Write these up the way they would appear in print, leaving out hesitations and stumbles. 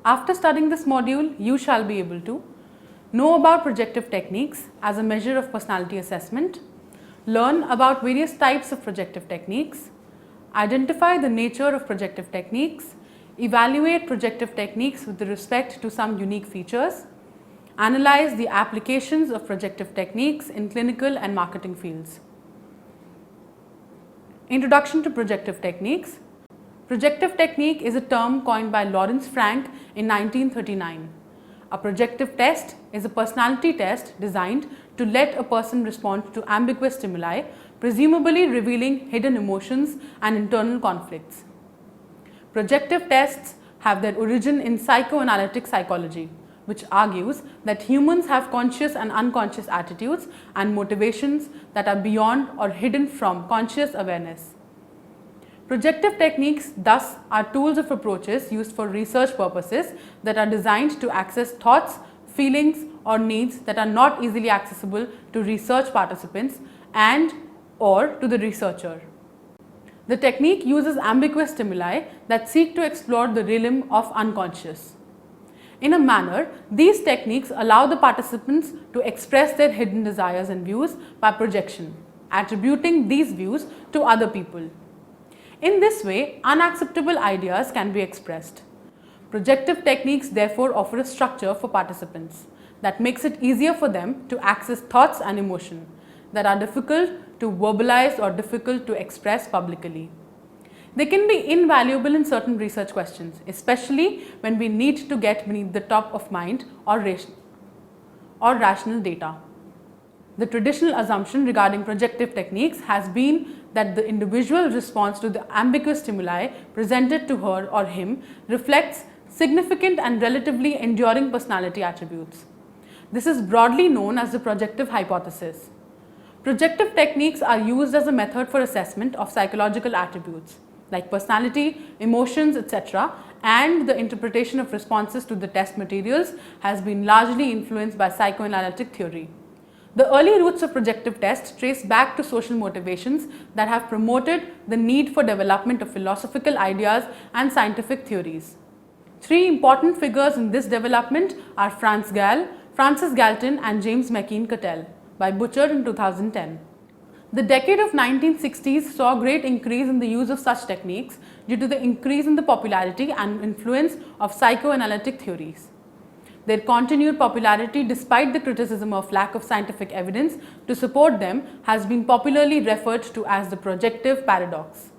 After studying this module, you shall be able to know about projective techniques as a measure of personality assessment, learn about various types of projective techniques, identify the nature of projective techniques, evaluate projective techniques with respect to some unique features, analyze the applications of projective techniques in clinical and marketing fields. Introduction to projective techniques. Projective technique is a term coined by Lawrence Frank in 1939. A projective test is a personality test designed to let a person respond to ambiguous stimuli, presumably revealing hidden emotions and internal conflicts. Projective tests have their origin in psychoanalytic psychology, which argues that humans have conscious and unconscious attitudes and motivations that are beyond or hidden from conscious awareness. Projective techniques thus are tools of approaches used for research purposes that are designed to access thoughts, feelings or needs that are not easily accessible to research participants and or to the researcher. The technique uses ambiguous stimuli that seek to explore the realm of unconscious. In a manner, these techniques allow the participants to express their hidden desires and views by projection, attributing these views to other people. In this way, unacceptable ideas can be expressed. Projective techniques therefore offer a structure for participants that makes it easier for them to access thoughts and emotion that are difficult to verbalize or difficult to express publicly. They can be invaluable in certain research questions, especially when we need to get beneath the top of mind or rational data. The traditional assumption regarding projective techniques has been that the individual's response to the ambiguous stimuli presented to her or him reflects significant and relatively enduring personality attributes. This is broadly known as the projective hypothesis. Projective techniques are used as a method for assessment of psychological attributes like personality, emotions, etc., and the interpretation of responses to the test materials has been largely influenced by psychoanalytic theory. The early roots of projective tests trace back to social motivations that have promoted the need for development of philosophical ideas and scientific theories. Three important figures in this development are Francis Galton and James McKean Cattell, by Butcher in 2010. The decade of 1960s saw a great increase in the use of such techniques due to the increase in the popularity and influence of psychoanalytic theories. Their continued popularity, despite the criticism of lack of scientific evidence to support them, has been popularly referred to as the projective paradox.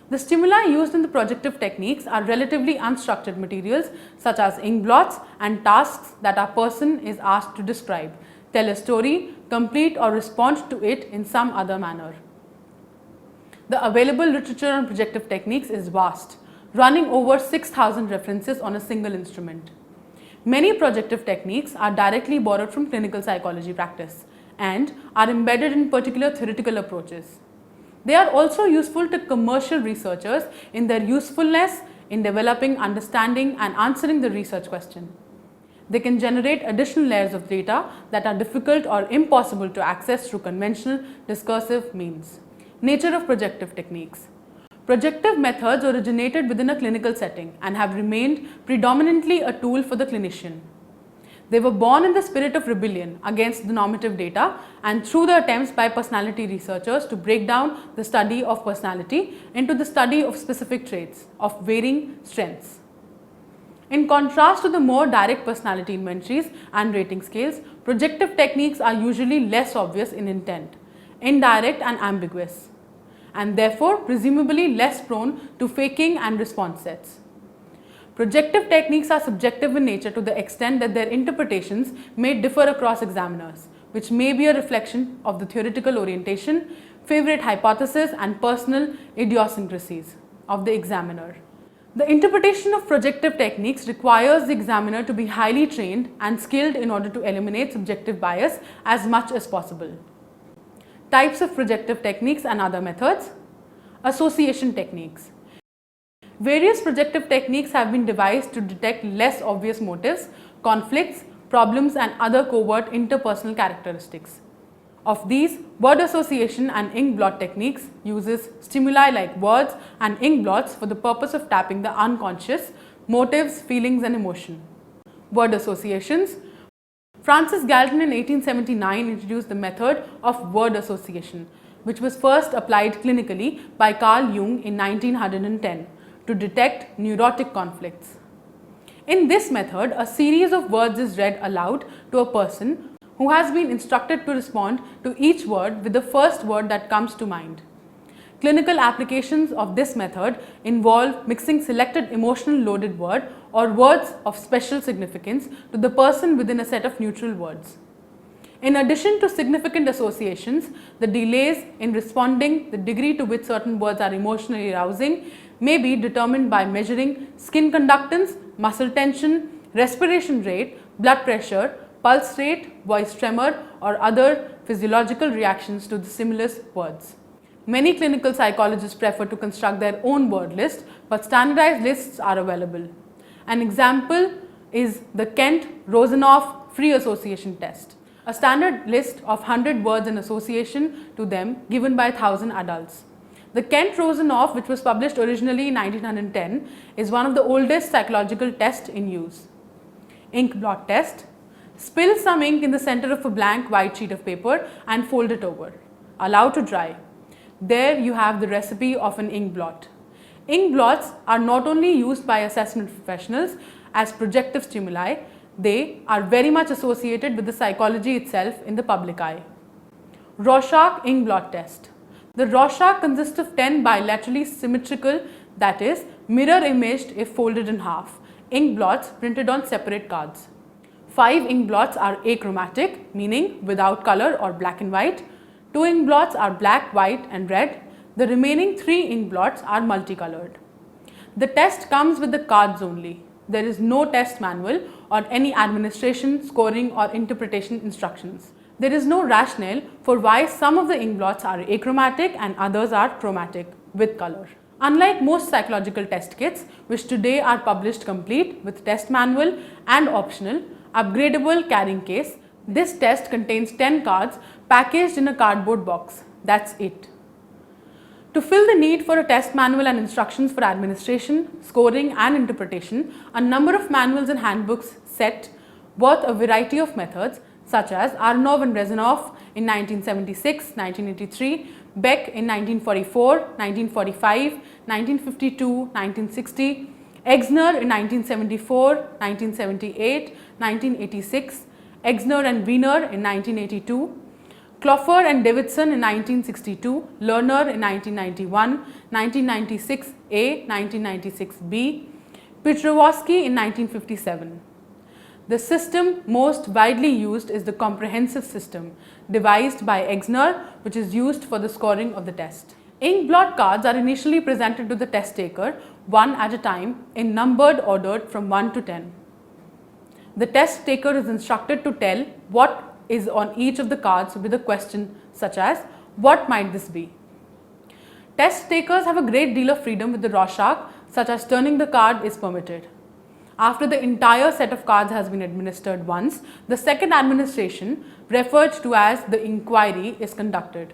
The stimuli used in the projective techniques are relatively unstructured materials such as ink blots and tasks that a person is asked to describe, tell a story, complete or respond to it in some other manner. The available literature on projective techniques is vast, running over 6,000 references on a single instrument. Many projective techniques are directly borrowed from clinical psychology practice and are embedded in particular theoretical approaches. They are also useful to commercial researchers in their usefulness in developing, understanding and answering the research question. They can generate additional layers of data that are difficult or impossible to access through conventional discursive means. Nature of projective techniques. Projective methods originated within a clinical setting and have remained predominantly a tool for the clinician. They were born in the spirit of rebellion against the normative data and through the attempts by personality researchers to break down the study of personality into the study of specific traits of varying strengths. In contrast to the more direct personality inventories and rating scales, projective techniques are usually less obvious in intent, indirect and ambiguous, and therefore presumably less prone to faking and response sets. Projective techniques are subjective in nature to the extent that their interpretations may differ across examiners, which may be a reflection of the theoretical orientation, favorite hypothesis and personal idiosyncrasies of the examiner. The interpretation of projective techniques requires the examiner to be highly trained and skilled in order to eliminate subjective bias as much as possible. Types of projective techniques and other methods. Association techniques. Various projective techniques have been devised to detect less obvious motives, conflicts, problems and other covert interpersonal characteristics. Of these, word association and ink blot techniques uses stimuli like words and ink blots for the purpose of tapping the unconscious, motives, feelings and emotion. Word associations. Francis Galton in 1879 introduced the method of word association, which was first applied clinically by Carl Jung in 1910 to detect neurotic conflicts. In this method, a series of words is read aloud to a person who has been instructed to respond to each word with the first word that comes to mind. Clinical applications of this method involve mixing selected emotional loaded word or words of special significance to the person within a set of neutral words. In addition to significant associations, the delays in responding, the degree to which certain words are emotionally arousing, may be determined by measuring skin conductance, muscle tension, respiration rate, blood pressure, pulse rate, voice tremor, or other physiological reactions to the stimulus words. Many clinical psychologists prefer to construct their own word list, but standardized lists are available. An example is the Kent-Rosenoff free association test, a standard list of 100 words in association to them given by 1,000 adults. The Kent-Rosenoff, which was published originally in 1910, is one of the oldest psychological tests in use. Ink blot test. Spill some ink in the center of a blank white sheet of paper and fold it over. Allow to dry. There you have the recipe of an ink blot. Ink blots are not only used by assessment professionals as projective stimuli, they are very much associated with the psychology itself in the public eye. Rorschach ink blot test. The Rorschach consists of 10 bilaterally symmetrical, that is, mirror imaged if folded in half, ink blots printed on separate cards. 5 ink blots are achromatic, meaning without color or black and white. 2 ink blots are black, white and red. The remaining 3 ink blots are multicolored. The test comes with the cards only. There is no test manual or any administration, scoring or interpretation instructions. There is no rationale for why some of the ink blots are achromatic and others are chromatic with color. Unlike most psychological test kits, which today are published complete with test manual and optional, upgradable carrying case, this test contains 10 cards packaged in a cardboard box. That's it. To fill the need for a test manual and instructions for administration, scoring and interpretation, a number of manuals and handbooks set worth a variety of methods such as Arnov and Rezanoff in 1976, 1983, Beck in 1944, 1945, 1952, 1960, Exner in 1974, 1978, 1986, Exner and Wiener in 1982, Cloffer and Davidson in 1962, Lerner in 1991, 1996A, 1996B, Petrowski in 1957. The system most widely used is the comprehensive system devised by Exner, which is used for the scoring of the test. Ink blot cards are initially presented to the test taker one at a time in numbered order from 1 to 10. The test taker is instructed to tell what is on each of the cards with a question such as, what might this be? Test takers have a great deal of freedom with the Rorschach, such as turning the card is permitted. After the entire set of cards has been administered once, the second administration, referred to as the inquiry, is conducted.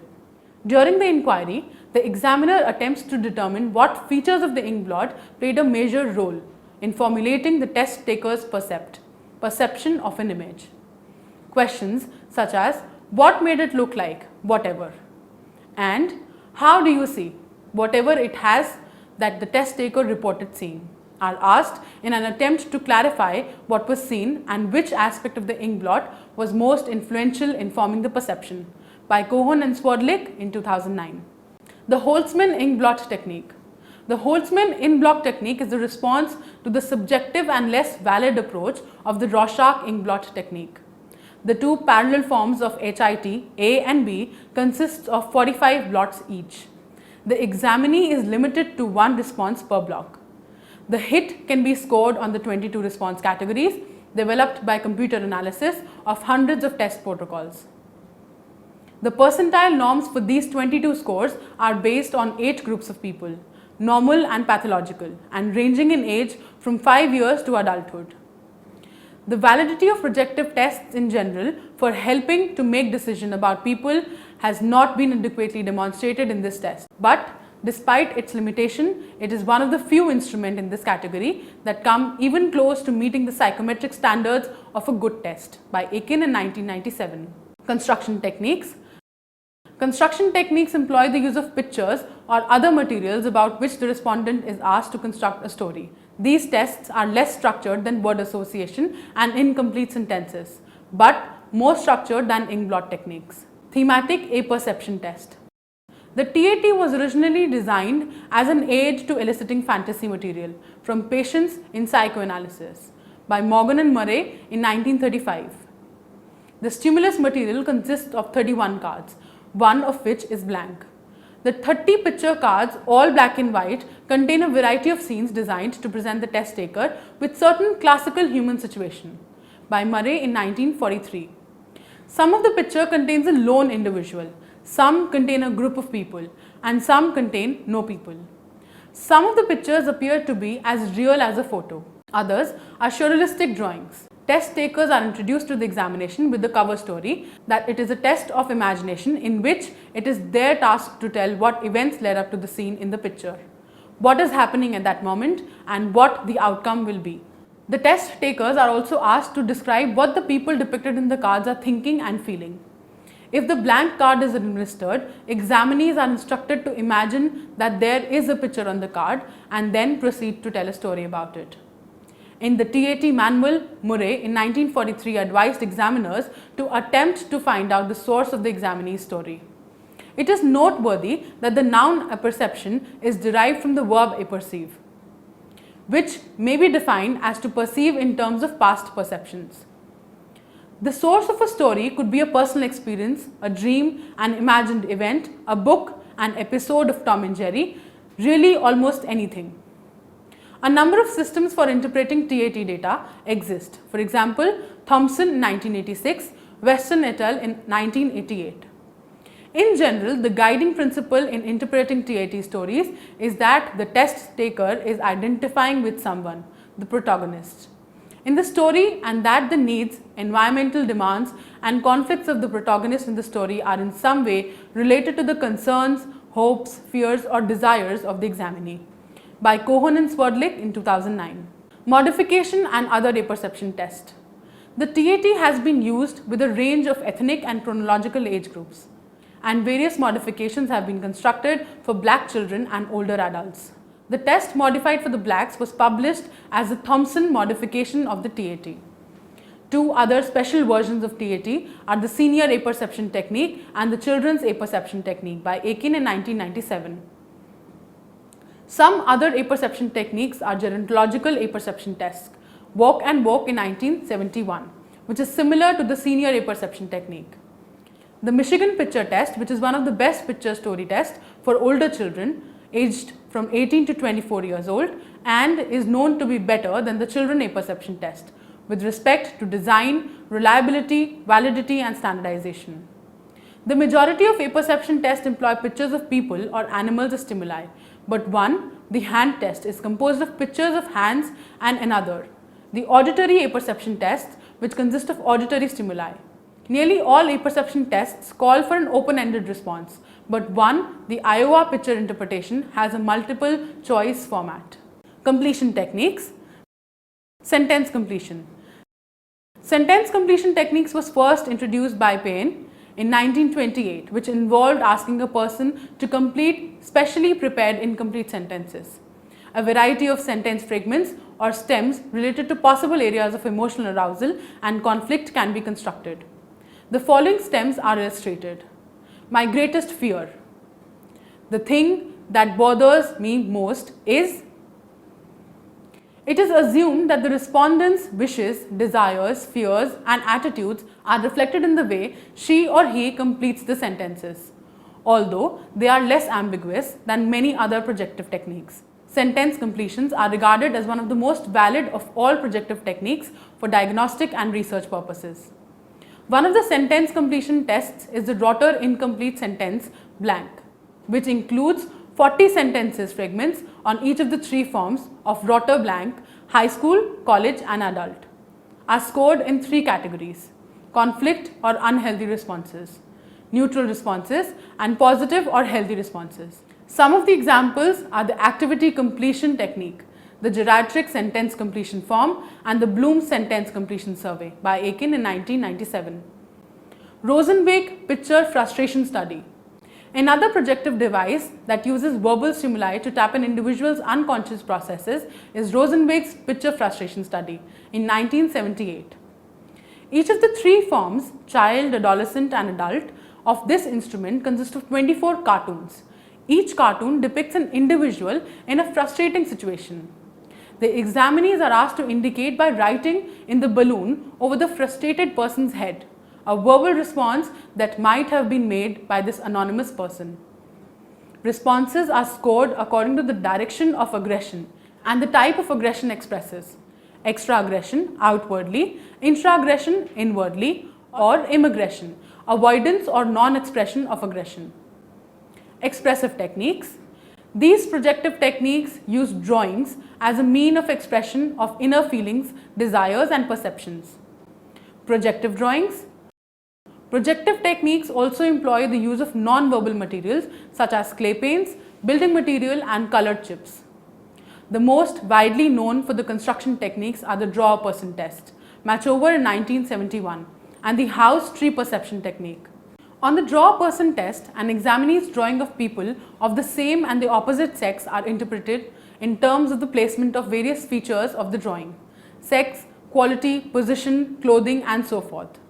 During the inquiry, the examiner attempts to determine what features of the ink blot played a major role in formulating the test taker's perception of an image. Questions such as, what made it look like, whatever, and how do you see, whatever it has that the test taker reported seeing, are asked in an attempt to clarify what was seen and which aspect of the ink blot was most influential in forming the perception, by Cohen and Swerdlick in 2009. The Holtzman ink blot technique. The Holtzman ink blot technique is the response to the subjective and less valid approach of the Rorschach ink blot technique. The two parallel forms of HIT, A and B, consists of 45 blots each. The examinee is limited to one response per block. The hit can be scored on the 22 response categories developed by computer analysis of hundreds of test protocols. The percentile norms for these 22 scores are based on 8 groups of people, normal and pathological, and ranging in age from 5 years to adulthood. The validity of projective tests in general for helping to make decisions about people has not been adequately demonstrated in this test, but Despite its limitation, it is one of the few instruments in this category that come even close to meeting the psychometric standards of a good test by Aiken in 1997. Construction techniques. Construction techniques employ the use of pictures or other materials about which the respondent is asked to construct a story. These tests are less structured than word association and incomplete sentences, but more structured than inkblot techniques. Thematic apperception test. The TAT was originally designed as an aid to eliciting fantasy material from patients in psychoanalysis by Morgan and Murray in 1935. The stimulus material consists of 31 cards, one of which is blank. The 30 picture cards, all black and white, contain a variety of scenes designed to present the test taker with certain classical human situation by Murray in 1943. Some of the picture contains a lone individual. Some contain a group of people and some contain no people. Some of the pictures appear to be as real as a photo. Others are surrealistic drawings. Test takers are introduced to the examination with the cover story that it is a test of imagination in which it is their task to tell what events led up to the scene in the picture, what is happening at that moment and what the outcome will be. The test takers are also asked to describe what the people depicted in the cards are thinking and feeling. If the blank card is administered, examinees are instructed to imagine that there is a picture on the card and then proceed to tell a story about it. In the TAT manual, Murray in 1943 advised examiners to attempt to find out the source of the examinee's story. It is noteworthy that the noun apperception is derived from the verb apperceive, which may be defined as to perceive in terms of past perceptions. The source of a story could be a personal experience, a dream, an imagined event, a book, an episode of Tom and Jerry, really almost anything. A number of systems for interpreting TAT data exist. For example, Thompson in 1986, Weston et al. In 1988. In general, the guiding principle in interpreting TAT stories is that the test taker is identifying with someone, the protagonist, in the story, and that the needs, environmental demands and conflicts of the protagonist in the story are in some way related to the concerns, hopes, fears or desires of the examinee by Cohen and Swerdlick in 2009. Modification and other apperception test. The TAT has been used with a range of ethnic and chronological age groups, and various modifications have been constructed for black children and older adults. The test modified for the blacks was published as the Thompson modification of the TAT. Two other special versions of TAT are the senior apperception technique and the children's apperception technique by Aiken in 1997. Some other apperception techniques are gerontological apperception tests, Walk and Walk in 1971, which is similar to the senior apperception technique. The Michigan picture test, which is one of the best picture story tests for older children aged from 18 to 24 years old and is known to be better than the children apperception test with respect to design, reliability, validity and standardization. The majority of apperception tests employ pictures of people or animals as stimuli, but one, the hand test, is composed of pictures of hands, and another, the auditory apperception test, which consists of auditory stimuli. Nearly all apperception tests call for an open-ended response, but one, the Iowa picture interpretation, has a multiple choice format. Completion techniques. Sentence completion. Sentence completion techniques was first introduced by Payne in 1928, which involved asking a person to complete specially prepared incomplete sentences. A variety of sentence fragments or stems related to possible areas of emotional arousal and conflict can be constructed. The following stems are illustrated. My greatest fear. The thing that bothers me most is. It is assumed that the respondent's wishes, desires, fears and attitudes are reflected in the way she or he completes the sentences, although they are less ambiguous than many other projective techniques. Sentence completions are regarded as one of the most valid of all projective techniques for diagnostic and research purposes. One of the sentence completion tests is the Rotter incomplete sentence blank, which includes 40 sentences fragments on each of the three forms of Rotter blank, high school, college and adult, are scored in three categories: conflict or unhealthy responses, neutral responses and positive or healthy responses. Some of the examples are the activity completion technique, the geriatric sentence completion form, and the Bloom sentence completion survey by Aiken in 1997. Rosenberg picture frustration study. Another projective device that uses verbal stimuli to tap an individual's unconscious processes is Rosenberg's picture frustration study in 1978. Each of the three forms, child, adolescent and adult, of this instrument consists of 24 cartoons. Each cartoon depicts an individual in a frustrating situation. The examinees are asked to indicate by writing in the balloon over the frustrated person's head a verbal response that might have been made by this anonymous person. Responses are scored according to the direction of aggression and the type of aggression expresses: extra-aggression, outwardly; intra-aggression, inwardly; or immigration, avoidance or non-expression of aggression. Expressive techniques. These projective techniques use drawings as a mean of expression of inner feelings, desires and perceptions. Projective drawings. Projective techniques also employ the use of non-verbal materials such as clay paints, building material and colored chips. The most widely known for the construction techniques are the draw a person test, Machover in 1971, and the house tree perception technique. On the draw a person test, an examinee's drawing of people of the same and the opposite sex are interpreted in terms of the placement of various features of the drawing: sex, quality, position, clothing and so forth.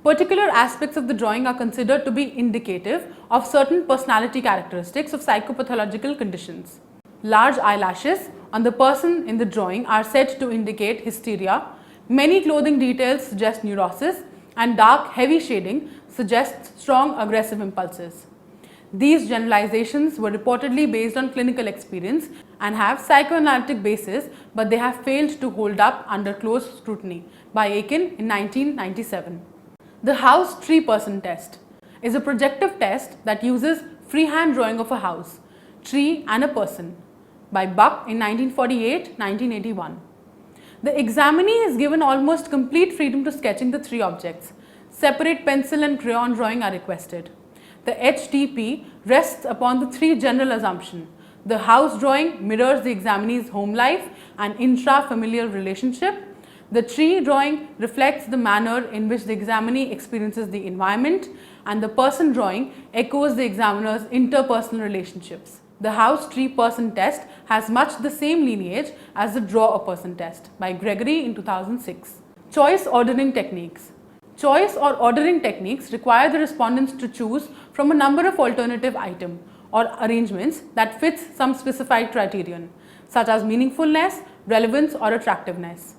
Particular aspects of the drawing are considered to be indicative of certain personality characteristics of psychopathological conditions. Large eyelashes on the person in the drawing are said to indicate hysteria. Many clothing details suggest neurosis, and dark, heavy shading suggests strong aggressive impulses. These generalizations were reportedly based on clinical experience and have psychoanalytic basis, but they have failed to hold up under close scrutiny by Aiken in 1997. The house tree person test is a projective test that uses freehand drawing of a house, tree and a person by Buck in 1948-1981. The examinee is given almost complete freedom to sketching the three objects. Separate pencil and crayon drawing are requested. The HTP rests upon the three general assumptions. The house drawing mirrors the examinee's home life and intra-familial relationship. The tree drawing reflects the manner in which the examinee experiences the environment, and the person drawing echoes the examiner's interpersonal relationships. The house tree person test has much the same lineage as the draw a person test by Gregory in 2006. Choice ordering techniques. Choice or ordering techniques require the respondents to choose from a number of alternative items or arrangements that fits some specified criterion, such as meaningfulness, relevance or attractiveness.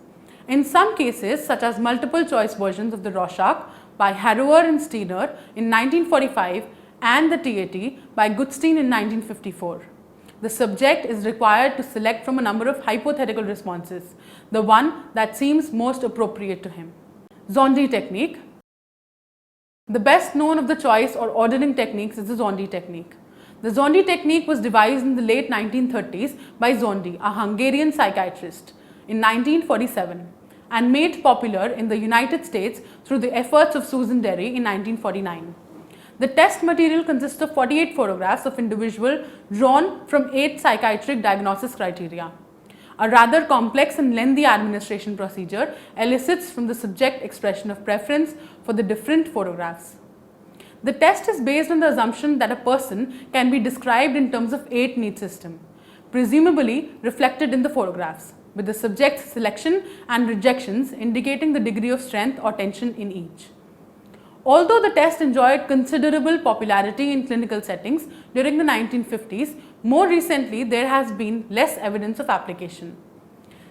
In some cases, such as multiple choice versions of the Rorschach by Harrower and Steiner in 1945 and the TAT by Goodstein in 1954. The subject is required to select from a number of hypothetical responses, the one that seems most appropriate to him. Zondi technique. The best known of the choice or ordering techniques is the Zondi technique. The Zondi technique was devised in the late 1930s by Zondi, a Hungarian psychiatrist, in 1947 and made popular in the United States through the efforts of Susan Derry in 1949. The test material consists of 48 photographs of individual drawn from 8 psychiatric diagnosis criteria. A rather complex and lengthy administration procedure elicits from the subject expression of preference for the different photographs. The test is based on the assumption that a person can be described in terms of 8 need systems, presumably reflected in the photographs, with the subject's selection and rejections indicating the degree of strength or tension in each. Although the test enjoyed considerable popularity in clinical settings during the 1950s, more recently there has been less evidence of application.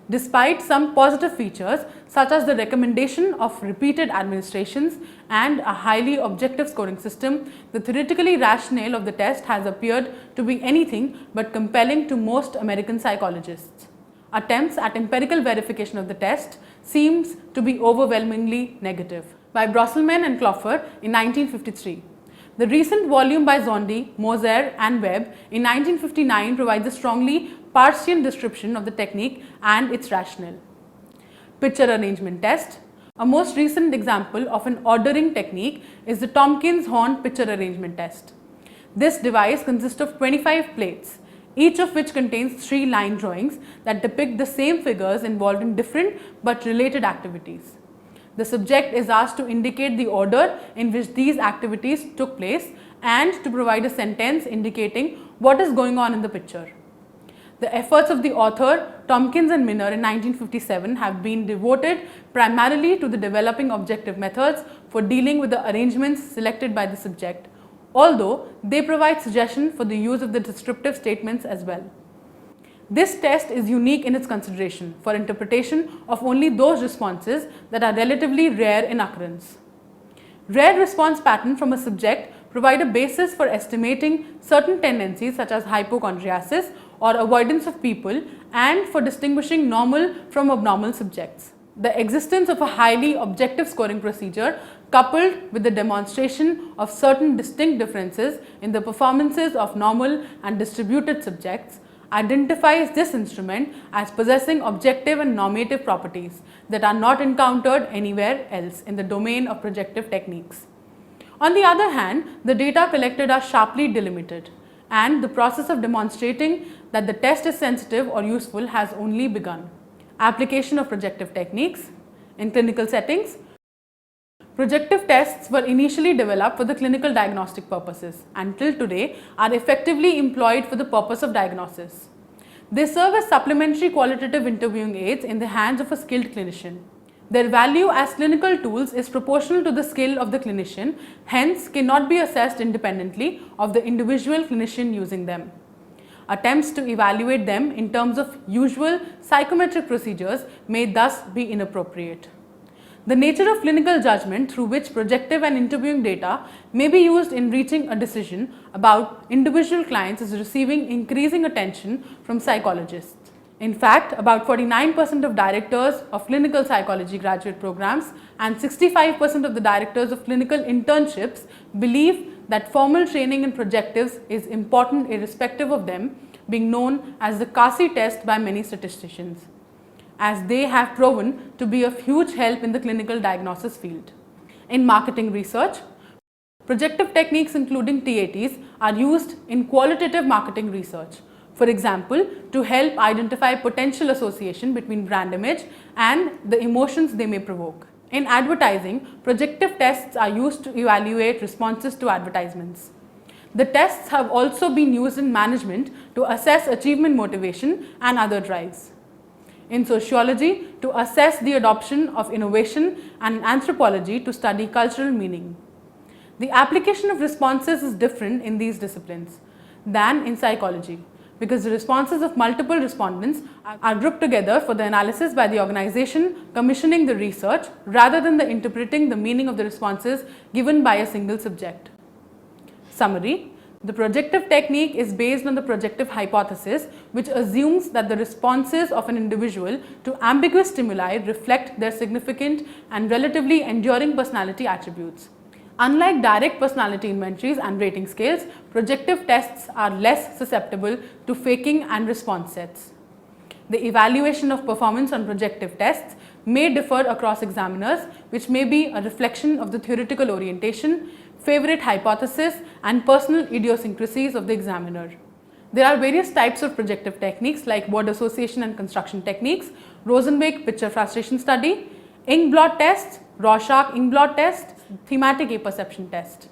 Despite some positive features such as the recommendation of repeated administrations and a highly objective scoring system, the theoretically rationale of the test has appeared to be anything but compelling to most American psychologists. Attempts at empirical verification of the test seems to be overwhelmingly negative. By Brosselman and Klopfer in 1953. The recent volume by Zondi, Moser and Webb in 1959 provides a strongly Parthian description of the technique and its rationale. Picture arrangement test. A most recent example of an ordering technique is the Tompkins-Horn picture arrangement test. This device consists of 25 plates, each of which contains 3 line drawings that depict the same figures involved in different but related activities. The subject is asked to indicate the order in which these activities took place and to provide a sentence indicating what is going on in the picture. The efforts of the author Tompkins and Minner in 1957 have been devoted primarily to the developing objective methods for dealing with the arrangements selected by the subject, although they provide suggestion for the use of the descriptive statements as well. This test is unique in its consideration for interpretation of only those responses that are relatively rare in occurrence. Rare response patterns from a subject provide a basis for estimating certain tendencies such as hypochondriasis or avoidance of people and for distinguishing normal from abnormal subjects. The existence of a highly objective scoring procedure coupled with the demonstration of certain distinct differences in the performances of normal and distributed subjects identifies this instrument as possessing objective and normative properties that are not encountered anywhere else in the domain of projective techniques. On the other hand, the data collected are sharply delimited, and the process of demonstrating that the test is sensitive or useful has only begun. Application of projective techniques in clinical settings. Projective tests were initially developed for the clinical diagnostic purposes and till today are effectively employed for the purpose of diagnosis. They serve as supplementary qualitative interviewing aids in the hands of a skilled clinician. Their value as clinical tools is proportional to the skill of the clinician, hence cannot be assessed independently of the individual clinician using them. Attempts to evaluate them in terms of usual psychometric procedures may thus be inappropriate. The nature of clinical judgment through which projective and interviewing data may be used in reaching a decision about individual clients is receiving increasing attention from psychologists. In fact, about 49% of directors of clinical psychology graduate programs and 65% of the directors of clinical internships believe that formal training in projectives is important irrespective of them being known as the CASI test by many statisticians, as they have proven to be of huge help in the clinical diagnosis field. In marketing research, projective techniques including TATs are used in qualitative marketing research. For example, to help identify potential association between brand image and the emotions they may provoke. In advertising, projective tests are used to evaluate responses to advertisements. The tests have also been used in management to assess achievement motivation and other drives. In sociology, to assess the adoption of innovation, and in anthropology to study cultural meaning. The application of responses is different in these disciplines than in psychology, because the responses of multiple respondents are grouped together for the analysis by the organization commissioning the research rather than the interpreting the meaning of the responses given by a single subject. Summary: the projective technique is based on the projective hypothesis, which assumes that the responses of an individual to ambiguous stimuli reflect their significant and relatively enduring personality attributes. Unlike direct personality inventories and rating scales, projective tests are less susceptible to faking and response sets. The evaluation of performance on projective tests may differ across examiners, which may be a reflection of the theoretical orientation, favorite hypothesis, and personal idiosyncrasies of the examiner. There are various types of projective techniques like word association and construction techniques, Rosenberg picture frustration study, ink blot tests, Rorschach ink blot test, thematic apperception test.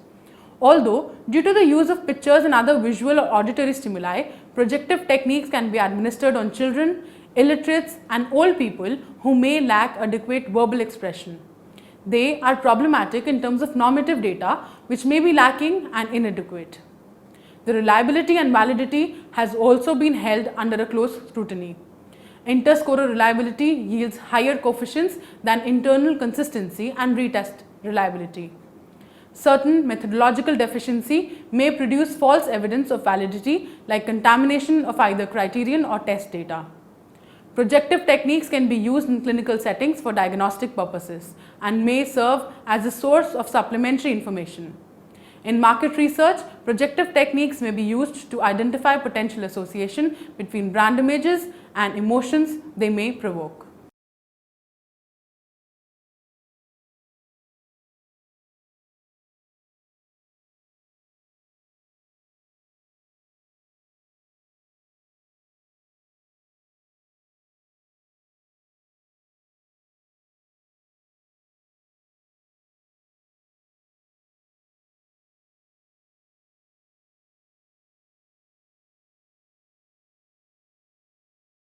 Although, due to the use of pictures and other visual or auditory stimuli, projective techniques can be administered on children, illiterates, and old people who may lack adequate verbal expression. They are problematic in terms of normative data, which may be lacking and inadequate. The reliability and validity has also been held under a close scrutiny. Interscorer reliability yields higher coefficients than internal consistency and retest reliability. Certain methodological deficiency may produce false evidence of validity, like contamination of either criterion or test data. Projective techniques can be used in clinical settings for diagnostic purposes and may serve as a source of supplementary information. In market research, projective techniques may be used to identify potential association between brand images and emotions they may provoke.